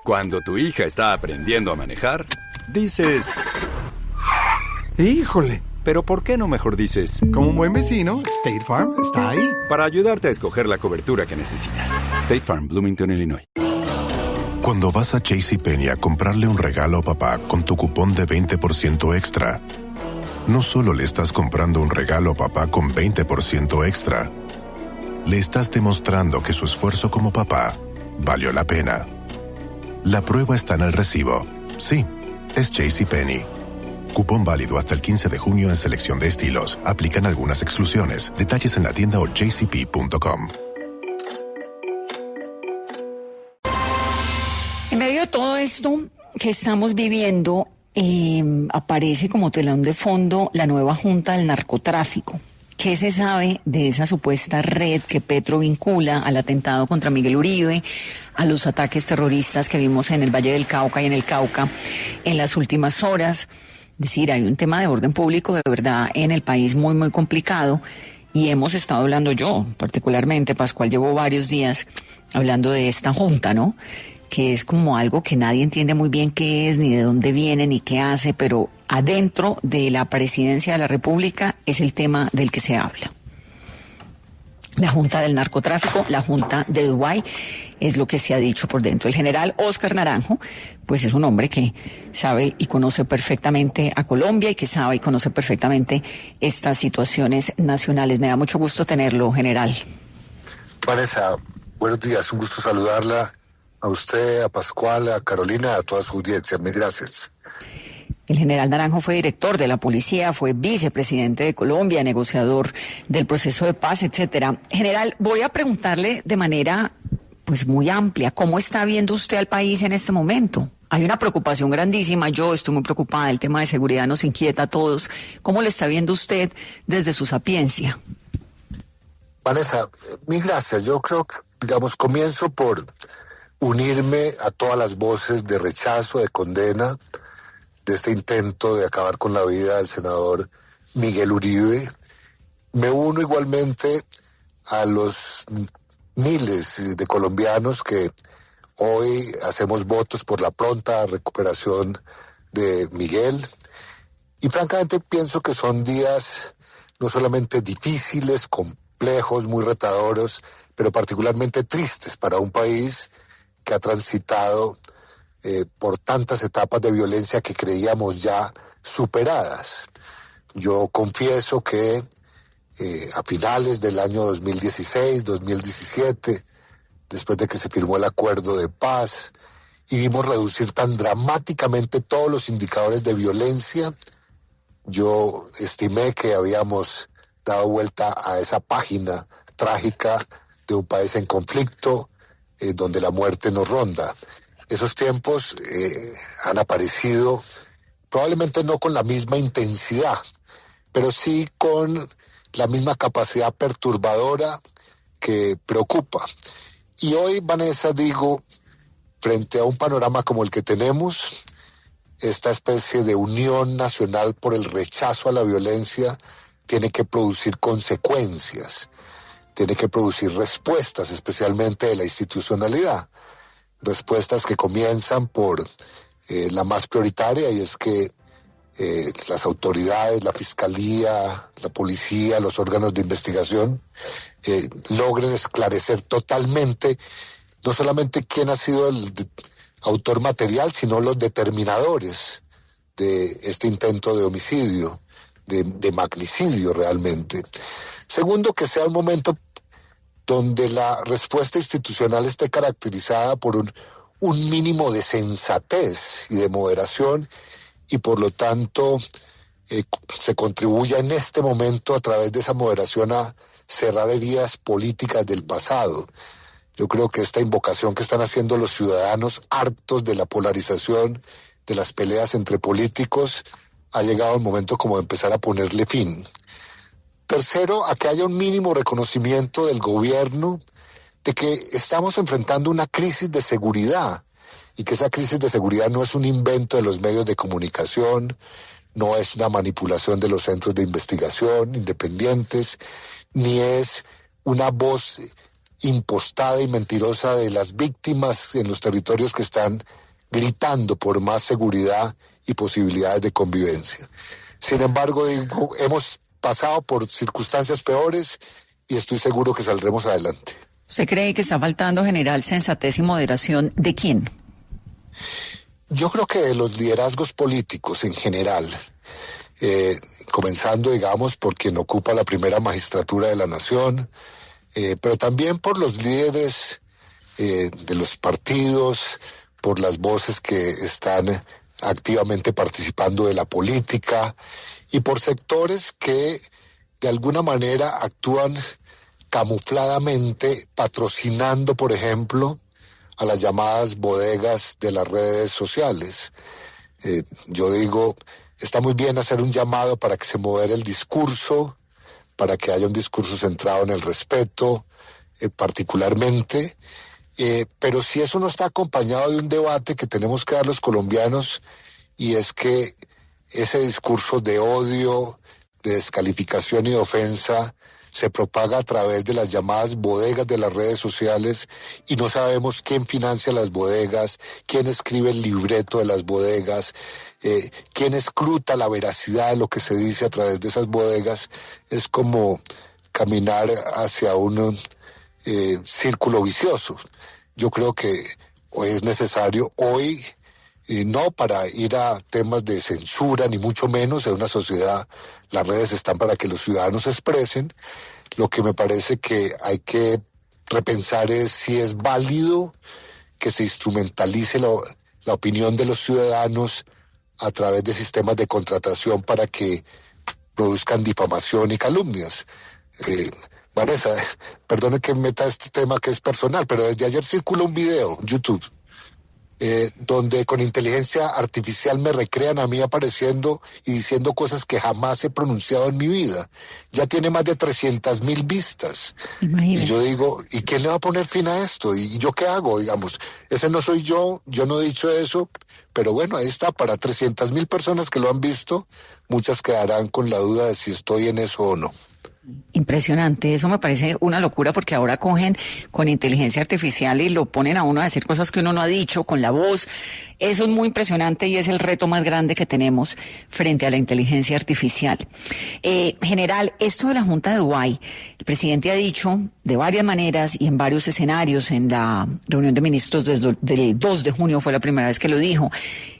Cuando tu hija está aprendiendo a manejar, dices... ¡Híjole! Pero ¿por qué no mejor dices? Como un buen vecino, State Farm está ahí. Para ayudarte a escoger la cobertura que necesitas. State Farm, Bloomington, Illinois. Cuando vas a JCPenney a comprarle un regalo a papá con tu cupón de 20% extra, no solo le estás comprando un regalo a papá con 20% extra, le estás demostrando que su esfuerzo como papá valió la pena. La prueba está en el recibo. Sí, es JCPenney. Cupón válido hasta el 15 de junio en selección de estilos. Aplican algunas exclusiones. Detalles en la tienda o jcp.com. En medio de todo esto que estamos viviendo, aparece como telón de fondo la nueva Junta del Narcotráfico. ¿Qué se sabe de esa supuesta red que Petro vincula al atentado contra Miguel Uribe, a los ataques terroristas que vimos en el Valle del Cauca y en el Cauca en las últimas horas? Es decir, hay un tema de orden público de verdad en el país muy, muy complicado y hemos estado hablando, yo particularmente, Pascual, llevo varios días hablando de esta junta, ¿no? Que es como algo que nadie entiende muy bien qué es, ni de dónde viene, ni qué hace, pero adentro de la presidencia de la República es el tema del que se habla. La Junta del Narcotráfico, la Junta de Dubái, es lo que se ha dicho por dentro. El general Óscar Naranjo, pues es un hombre que sabe y conoce perfectamente a Colombia y que sabe y conoce perfectamente estas situaciones nacionales. Me da mucho gusto tenerlo, general. Vanessa, buenos días, un gusto saludarla a usted, a Pascual, a Carolina, a toda su audiencia. Mil gracias. El general Naranjo fue director de la policía, fue vicepresidente de Colombia, negociador del proceso de paz, etcétera. General, voy a preguntarle de manera pues muy amplia, ¿cómo está viendo usted al país en este momento? Hay una preocupación grandísima, yo estoy muy preocupada, el tema de seguridad nos inquieta a todos. ¿Cómo le está viendo usted desde su sapiencia? Vanessa, mil gracias. Yo creo que, comienzo por unirme a todas las voces de rechazo, de condena, de este intento de acabar con la vida del senador Miguel Uribe. Me uno igualmente a los miles de colombianos que hoy hacemos votos por la pronta recuperación de Miguel. Y francamente pienso que son días no solamente difíciles, complejos, muy retadores, pero particularmente tristes para un país que ha transitado por tantas etapas de violencia que creíamos ya superadas. Yo confieso que a finales del año 2016, 2017, después de que se firmó el acuerdo de paz y vimos reducir tan dramáticamente todos los indicadores de violencia, yo estimé que habíamos dado vuelta a esa página trágica de un país en conflicto, donde la muerte nos ronda. Esos tiempos han aparecido probablemente no con la misma intensidad, pero sí con la misma capacidad perturbadora que preocupa. Y hoy, Vanessa, digo, frente a un panorama como el que tenemos, esta especie de unión nacional por el rechazo a la violencia tiene que producir consecuencias, tiene que producir respuestas, especialmente de la institucionalidad. Respuestas que comienzan por la más prioritaria, y es que las autoridades, la fiscalía, la policía, los órganos de investigación logren esclarecer totalmente no solamente quién ha sido el autor material, sino los determinadores de este intento de homicidio, de magnicidio realmente. Segundo, que sea un momento donde la respuesta institucional esté caracterizada por un mínimo de sensatez y de moderación, y por lo tanto se contribuya en este momento a través de esa moderación a cerrar heridas políticas del pasado. Yo creo que esta invocación que están haciendo los ciudadanos hartos de la polarización, de las peleas entre políticos, ha llegado el momento como de empezar a ponerle fin. Tercero, a que haya un mínimo reconocimiento del gobierno de que estamos enfrentando una crisis de seguridad, y que esa crisis de seguridad no es un invento de los medios de comunicación, no es una manipulación de los centros de investigación independientes, ni es una voz impostada y mentirosa de las víctimas en los territorios que están gritando por más seguridad y posibilidades de convivencia. Sin embargo, digo, hemos pasado por circunstancias peores y estoy seguro que saldremos adelante. ¿Usted cree que está faltando, general, sensatez y moderación de quién? Yo creo que de los liderazgos políticos en general, comenzando, digamos, por quien ocupa la primera magistratura de la nación, pero también por los líderes de los partidos, por las voces que están activamente participando de la política y por sectores que de alguna manera actúan camufladamente patrocinando, por ejemplo, a las llamadas bodegas de las redes sociales. Yo digo, está muy bien hacer un llamado para que se modere el discurso, para que haya un discurso centrado en el respeto, particularmente, pero si eso no está acompañado de un debate que tenemos que dar los colombianos, y es que ese discurso de odio, de descalificación y de ofensa se propaga a través de las llamadas bodegas de las redes sociales y no sabemos quién financia las bodegas, quién escribe el libreto de las bodegas, quién escruta la veracidad de lo que se dice a través de esas bodegas. Es como caminar hacia un círculo vicioso. Yo creo que hoy es necesario, no para ir a temas de censura, ni mucho menos. En una sociedad las redes están para que los ciudadanos se expresen. Lo que me parece que hay que repensar es si es válido que se instrumentalice la opinión de los ciudadanos a través de sistemas de contratación para que produzcan difamación y calumnias. Vanessa, perdone que meta este tema que es personal, pero desde ayer circula un video en YouTube donde con inteligencia artificial me recrean a mí apareciendo y diciendo cosas que jamás he pronunciado en mi vida. Ya tiene más de 300,000 vistas. Imagínese. Y yo digo, ¿y quién le va a poner fin a esto? ¿Y yo qué hago? Digamos, ese no soy yo no he dicho eso, pero bueno, ahí está, para 300,000 personas que lo han visto, muchas quedarán con la duda de si estoy en eso o no. Impresionante, eso me parece una locura porque ahora cogen con inteligencia artificial y lo ponen a uno a decir cosas que uno no ha dicho con la voz. Eso es muy impresionante y es el reto más grande que tenemos frente a la inteligencia artificial. General, esto de la Junta de Dubái, el presidente ha dicho de varias maneras y en varios escenarios, en la reunión de ministros del 2 de junio fue la primera vez que lo dijo,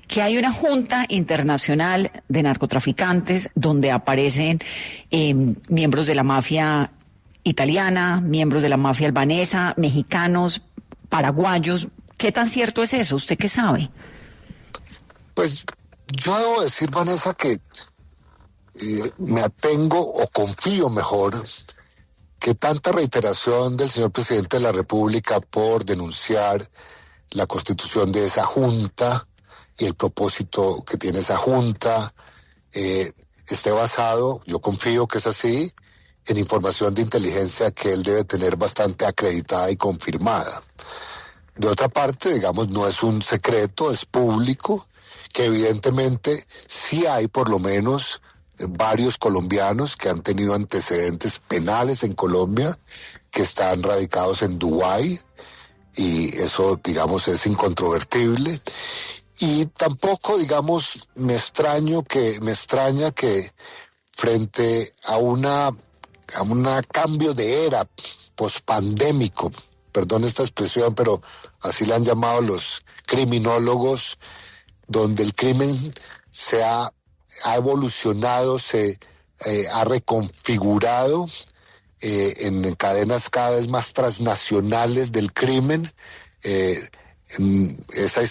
que hay una junta internacional de narcotraficantes donde aparecen miembros de la mafia italiana, miembros de la mafia albanesa, mexicanos, paraguayos. ¿Qué tan cierto es eso? ¿Usted qué sabe? Pues yo debo decir, Vanessa, que me atengo o confío mejor que tanta reiteración del señor presidente de la República por denunciar la constitución de esa junta y el propósito que tiene esa junta esté basado, yo confío que es así, en información de inteligencia que él debe tener bastante acreditada y confirmada. De otra parte, digamos, no es un secreto, es público, que evidentemente sí hay por lo menos varios colombianos que han tenido antecedentes penales en Colombia, que están radicados en Dubái, y eso, digamos, es incontrovertible. Y tampoco, digamos, me extraña que frente a un cambio de era pospandémico, perdón esta expresión, pero así le han llamado los criminólogos, donde el crimen ha evolucionado, se ha reconfigurado en cadenas cada vez más transnacionales del crimen. Esa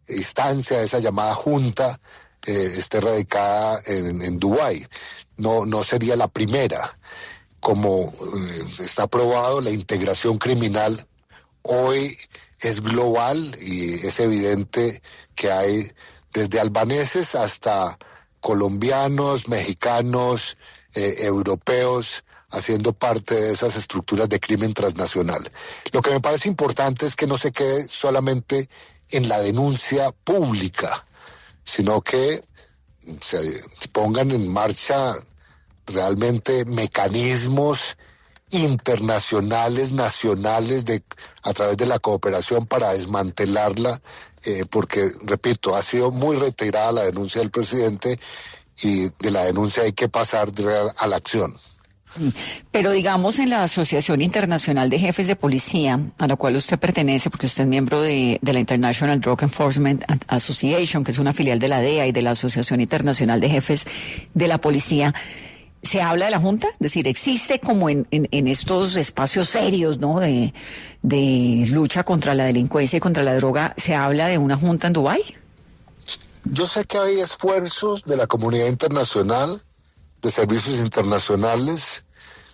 instancia, esa llamada junta, esté radicada en Dubái. No sería la primera. Como está probado, la integración criminal hoy es global y es evidente que hay desde albaneses hasta colombianos, mexicanos, europeos, haciendo parte de esas estructuras de crimen transnacional. Lo que me parece importante es que no se quede solamente en la denuncia pública, sino que se pongan en marcha realmente mecanismos internacionales, nacionales, a través de la cooperación para desmantelarla, porque, repito, ha sido muy reiterada la denuncia del presidente y de la denuncia hay que pasar a la acción. Pero digamos en la Asociación Internacional de Jefes de Policía, a la cual usted pertenece, porque usted es miembro de la International Drug Enforcement Association, que es una filial de la DEA y de la Asociación Internacional de Jefes de la Policía, ¿se habla de la Junta? Es decir, ¿existe como en estos espacios serios, ¿no?, de lucha contra la delincuencia y contra la droga, se habla de una Junta en Dubái? Yo sé que hay esfuerzos de la comunidad internacional, de servicios internacionales,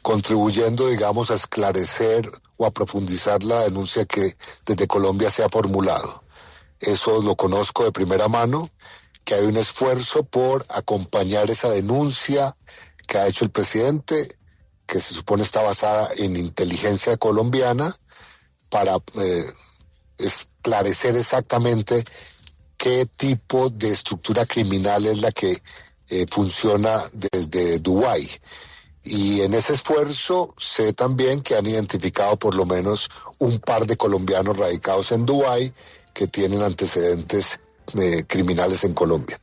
contribuyendo, digamos, a esclarecer o a profundizar la denuncia que desde Colombia se ha formulado. Eso lo conozco de primera mano, que hay un esfuerzo por acompañar esa denuncia que ha hecho el presidente, que se supone está basada en inteligencia colombiana, para esclarecer exactamente qué tipo de estructura criminal es la que funciona desde Dubái. Y en ese esfuerzo sé también que han identificado por lo menos un par de colombianos radicados en Dubái que tienen antecedentes criminales en Colombia.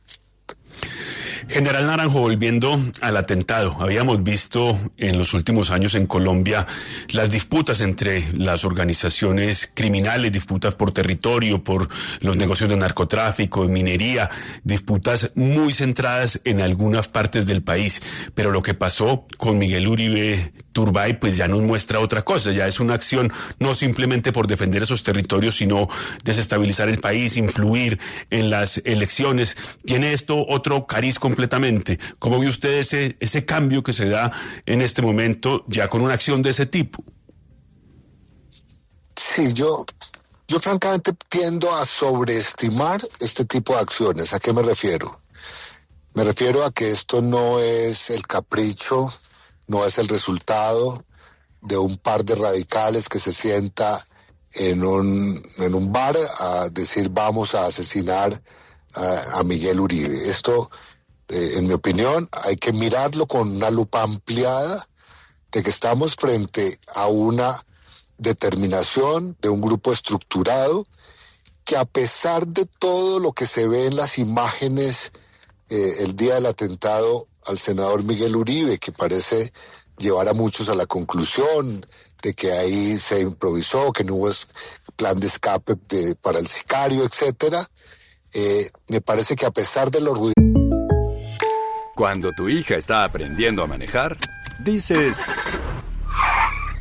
General Naranjo, volviendo al atentado, habíamos visto en los últimos años en Colombia las disputas entre las organizaciones criminales, disputas por territorio, por los negocios de narcotráfico, de minería, disputas muy centradas en algunas partes del país. Pero lo que pasó con Miguel Uribe Turbay pues ya nos muestra otra cosa, ya es una acción no simplemente por defender esos territorios, sino desestabilizar el país, influir en las elecciones. Tiene esto otro cariz completamente. ¿Cómo ve usted ese cambio que se da en este momento ya con una acción de ese tipo? Sí, yo francamente tiendo a sobreestimar este tipo de acciones. ¿A qué me refiero? Me refiero a que esto no es el capricho, no es el resultado de un par de radicales que se sienta en un bar a decir vamos a asesinar a Miguel Uribe. Esto, en mi opinión, hay que mirarlo con una lupa ampliada de que estamos frente a una determinación de un grupo estructurado que, a pesar de todo lo que se ve en las imágenes el día del atentado al senador Miguel Uribe, que parece llevar a muchos a la conclusión de que ahí se improvisó, que no hubo plan de escape para el sicario, etcétera, me parece que a pesar de los ruidos... Cuando tu hija está aprendiendo a manejar, dices...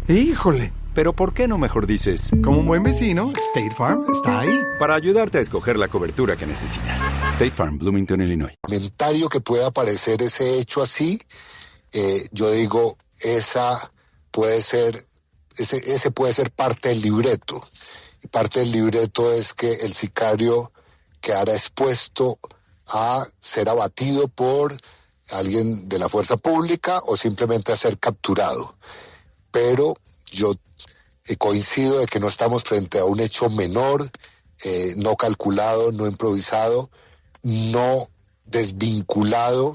¡Híjole! Pero ¿por qué no mejor dices? Como un buen vecino, State Farm está ahí. Para ayudarte a escoger la cobertura que necesitas. State Farm, Bloomington, Illinois. Comentario que pueda parecer ese hecho así, yo digo, ese puede ser parte del libreto. Y parte del libreto es que el sicario quedará expuesto a ser abatido por alguien de la fuerza pública o simplemente a ser capturado. Pero yo coincido de que no estamos frente a un hecho menor, no calculado, no improvisado, no desvinculado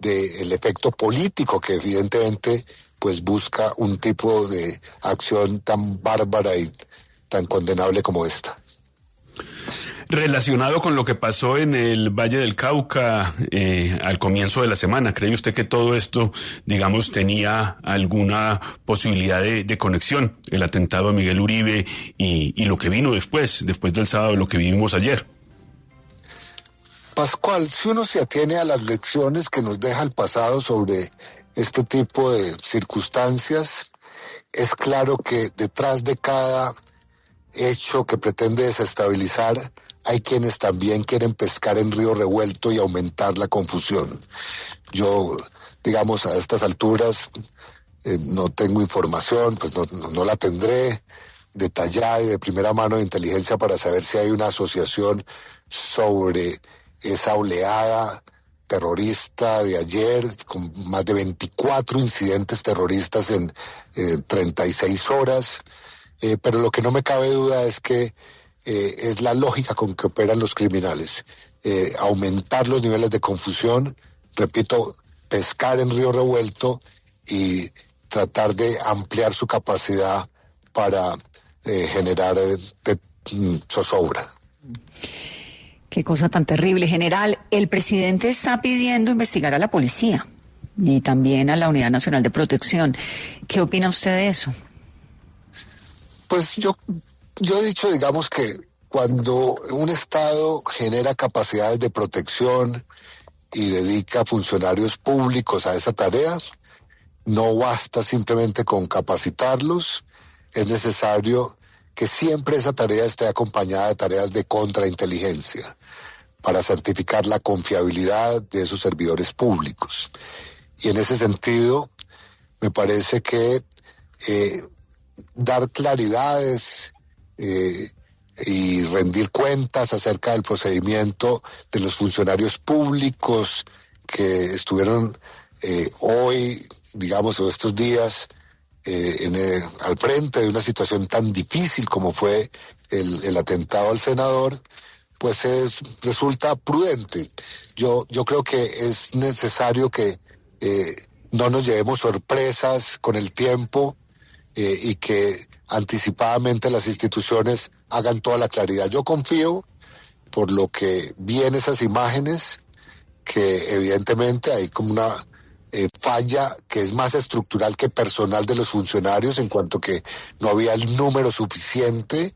del efecto político que evidentemente pues busca un tipo de acción tan bárbara y tan condenable como esta. Relacionado con lo que pasó en el Valle del Cauca al comienzo de la semana, ¿cree usted que todo esto, digamos, tenía alguna posibilidad de conexión? El atentado a Miguel Uribe y lo que vino después del sábado, lo que vivimos ayer. Pascual, si uno se atiene a las lecciones que nos deja el pasado sobre este tipo de circunstancias, es claro que detrás de cada hecho que pretende desestabilizar, hay quienes también quieren pescar en río revuelto y aumentar la confusión. Yo, digamos, a estas alturas no tengo información, pues no la tendré detallada y de primera mano de inteligencia para saber si hay una asociación sobre esa oleada terrorista de ayer, con más de 24 incidentes terroristas en 36 horas. Pero lo que no me cabe duda es que es la lógica con que operan los criminales. Aumentar los niveles de confusión, repito, pescar en río revuelto y tratar de ampliar su capacidad para generar zozobra. Qué cosa tan terrible, general. El presidente está pidiendo investigar a la policía y también a la Unidad Nacional de Protección. ¿Qué opina usted de eso? Pues yo he dicho, digamos, que cuando un Estado genera capacidades de protección y dedica funcionarios públicos a esa tarea, no basta simplemente con capacitarlos, es necesario que siempre esa tarea esté acompañada de tareas de contrainteligencia para certificar la confiabilidad de esos servidores públicos. Y en ese sentido, me parece que dar claridades y rendir cuentas acerca del procedimiento de los funcionarios públicos que estuvieron hoy, digamos, o estos días, al frente de una situación tan difícil como fue el atentado al senador, pues resulta prudente. Yo creo que es necesario que no nos llevemos sorpresas con el tiempo y que anticipadamente las instituciones hagan toda la claridad. Yo confío, por lo que vi en esas imágenes, que evidentemente hay como una falla que es más estructural que personal de los funcionarios, en cuanto que no había el número suficiente,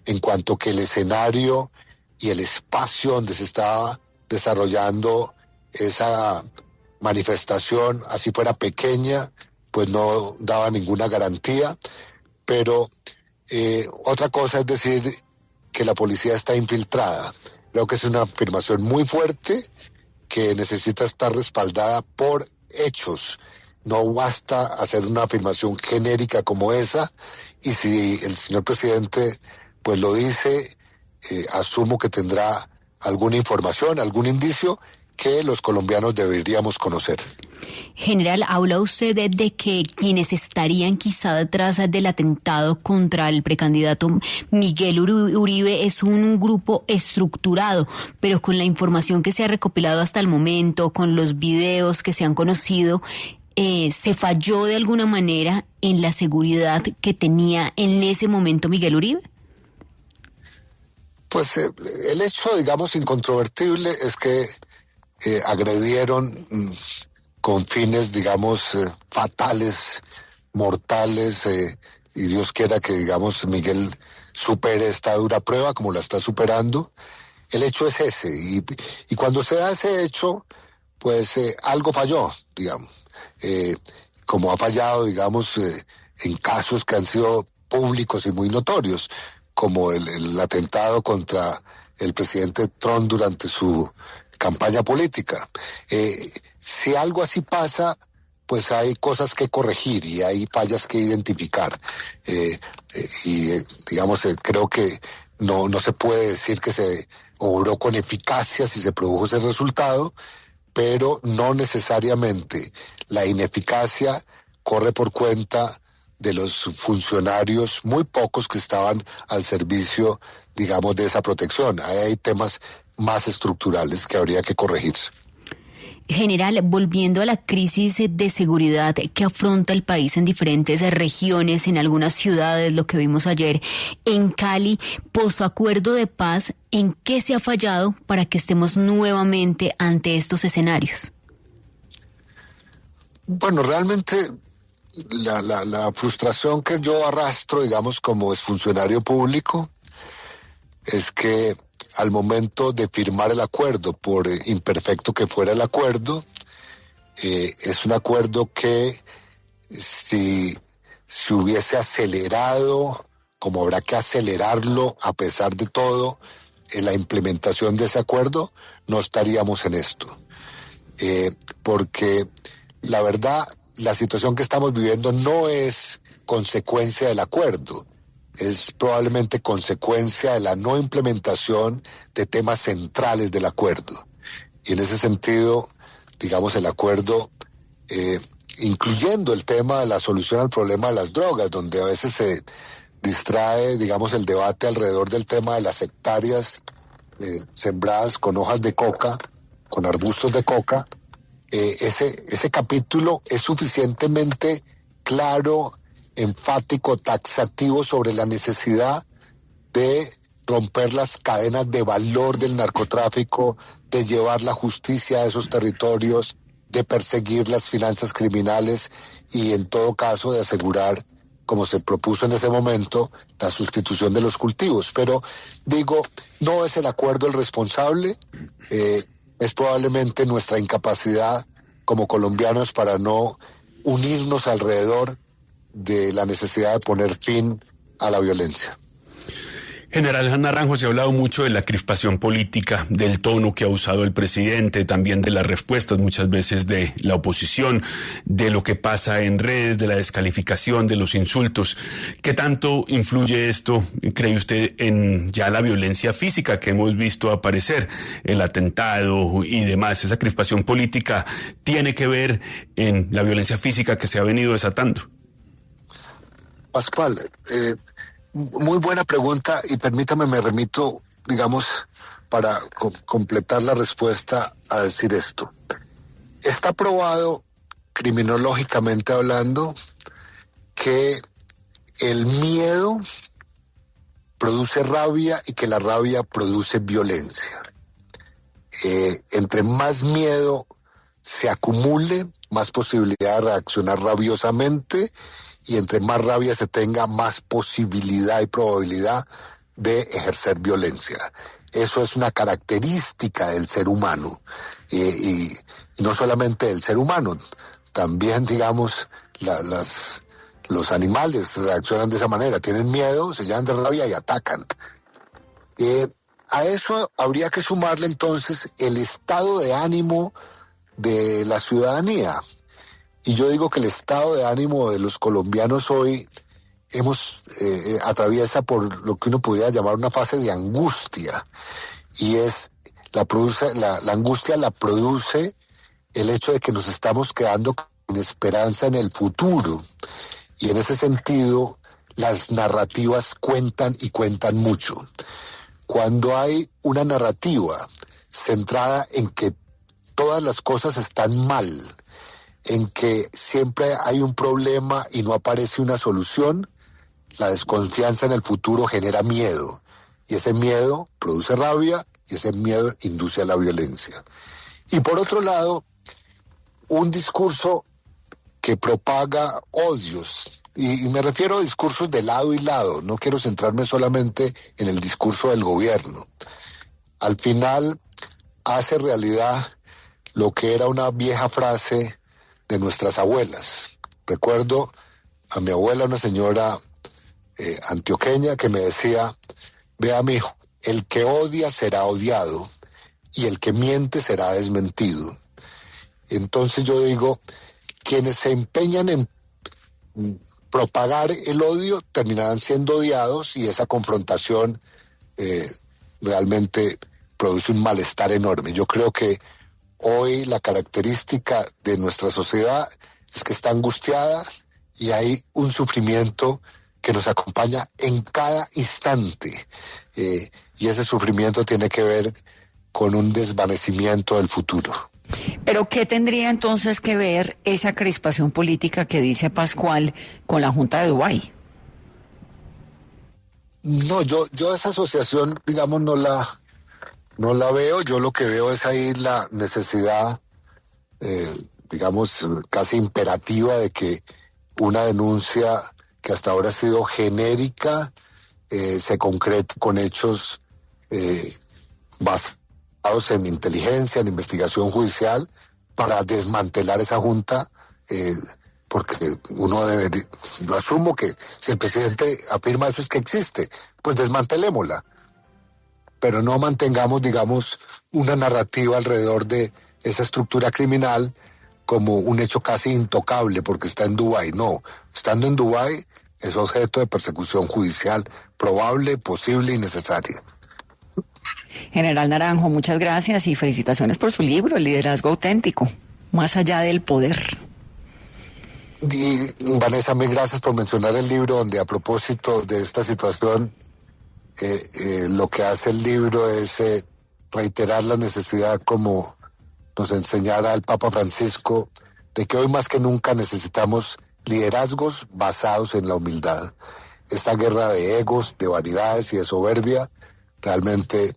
en cuanto que el escenario y el espacio donde se estaba desarrollando esa manifestación, así fuera pequeña, pues no daba ninguna garantía. Pero otra cosa es decir que la policía está infiltrada. Creo que es una afirmación muy fuerte que necesita estar respaldada por hechos. No basta hacer una afirmación genérica como esa, y si el señor presidente pues lo dice, asumo que tendrá alguna información, algún indicio que los colombianos deberíamos conocer. General, habla usted de que quienes estarían quizá detrás del atentado contra el precandidato Miguel Uribe es un grupo estructurado, pero con la información que se ha recopilado hasta el momento, con los videos que se han conocido, ¿se falló de alguna manera en la seguridad que tenía en ese momento Miguel Uribe? Pues el hecho, digamos, incontrovertible es que agredieron con fines, digamos, fatales, mortales, y Dios quiera que, digamos, Miguel supere esta dura prueba como la está superando. El hecho es ese, y cuando se da ese hecho, pues algo falló, digamos, como ha fallado, digamos, en casos que han sido públicos y muy notorios, como el atentado contra el presidente Trump durante su campaña política. Si algo así pasa, pues hay cosas que corregir y hay fallas que identificar. Digamos, creo que no se puede decir que se obró con eficacia si se produjo ese resultado, pero no necesariamente la ineficacia corre por cuenta de los funcionarios, muy pocos que estaban al servicio, digamos, de esa protección. Hay temas más estructurales que habría que corregir. General, volviendo a la crisis de seguridad que afronta el país en diferentes regiones, en algunas ciudades, lo que vimos ayer en Cali, posacuerdo de paz, ¿en qué se ha fallado para que estemos nuevamente ante estos escenarios? Bueno, realmente la frustración que yo arrastro, digamos, como exfuncionario público, es que al momento de firmar el acuerdo, por imperfecto que fuera el acuerdo, es un acuerdo que si hubiese acelerado, como habrá que acelerarlo a pesar de todo, en la implementación de ese acuerdo, no estaríamos en esto. Porque la verdad, la situación que estamos viviendo no es consecuencia del acuerdo, es probablemente consecuencia de la no implementación de temas centrales del acuerdo. Y en ese sentido, digamos, el acuerdo, incluyendo el tema de la solución al problema de las drogas, donde a veces se distrae, digamos, el debate alrededor del tema de las hectáreas sembradas con hojas de coca, con arbustos de coca, ese capítulo es suficientemente claro, enfático, taxativo sobre la necesidad de romper las cadenas de valor del narcotráfico, de llevar la justicia a esos territorios, de perseguir las finanzas criminales y en todo caso de asegurar, como se propuso en ese momento, la sustitución de los cultivos. Pero digo, no es el acuerdo el responsable, es probablemente nuestra incapacidad como colombianos para no unirnos alrededor de la necesidad de poner fin a la violencia. General Naranjo, se ha hablado mucho de la crispación política, del tono que ha usado el presidente, también de las respuestas muchas veces de la oposición, de lo que pasa en redes, de la descalificación, de los insultos. ¿Qué tanto influye esto, cree usted, en ya la violencia física que hemos visto aparecer, el atentado y demás? ¿Esa crispación política tiene que ver en la violencia física que se ha venido desatando? Pascual, muy buena pregunta y permítame, me remito, digamos, para completar la respuesta a decir esto. Está probado, criminológicamente hablando, que el miedo produce rabia y que la rabia produce violencia. Entre más miedo se acumule, más posibilidad de reaccionar rabiosamente, y entre más rabia se tenga, más posibilidad y probabilidad de ejercer violencia. Eso es una característica del ser humano, y no solamente del ser humano, también, digamos, los animales reaccionan de esa manera, tienen miedo, se llenan de rabia y atacan. A eso habría que sumarle entonces el estado de ánimo de la ciudadanía. Y yo digo que el estado de ánimo de los colombianos hoy atraviesa por lo que uno podría llamar una fase de angustia. Y la angustia la produce el hecho de que nos estamos quedando sin esperanza en el futuro. Y en ese sentido, las narrativas cuentan y cuentan mucho. Cuando hay una narrativa centrada en que todas las cosas están mal, en que siempre hay un problema y no aparece una solución, la desconfianza en el futuro genera miedo. Y ese miedo produce rabia y ese miedo induce a la violencia. Y por otro lado, un discurso que propaga odios, y me refiero a discursos de lado y lado, no quiero centrarme solamente en el discurso del gobierno. Al final hace realidad lo que era una vieja frase de nuestras abuelas. Recuerdo a mi abuela, una señora antioqueña, que me decía: vea, mijo, el que odia será odiado y el que miente será desmentido. Entonces yo digo, quienes se empeñan en propagar el odio terminarán siendo odiados, y esa confrontación realmente produce un malestar enorme. Yo creo que hoy la característica de nuestra sociedad es que está angustiada y hay un sufrimiento que nos acompaña en cada instante. Y ese sufrimiento tiene que ver con un desvanecimiento del futuro. Pero ¿qué tendría entonces que ver esa crispación política que dice Pascual con la Junta de Dubái? No, yo esa asociación, digamos, no la veo. Yo lo que veo es ahí la necesidad, digamos, casi imperativa de que una denuncia que hasta ahora ha sido genérica se concrete con hechos basados en inteligencia, en investigación judicial, para desmantelar esa junta, porque yo asumo que si el presidente afirma eso es que existe, pues desmantelémosla. Pero no mantengamos, digamos, una narrativa alrededor de esa estructura criminal como un hecho casi intocable porque está en Dubái. No, estando en Dubái es objeto de persecución judicial probable, posible y necesaria. General Naranjo, muchas gracias y felicitaciones por su libro, El liderazgo auténtico, más allá del poder. Y Vanessa, mil gracias por mencionar el libro, donde a propósito de esta situación, lo que hace el libro es reiterar la necesidad, como nos enseñara el Papa Francisco, de que hoy más que nunca necesitamos liderazgos basados en la humildad. Esta guerra de egos, de vanidades y de soberbia realmente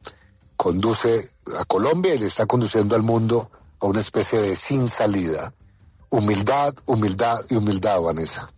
conduce a Colombia y le está conduciendo al mundo a una especie de sin salida. Humildad, humildad y humildad, Vanessa.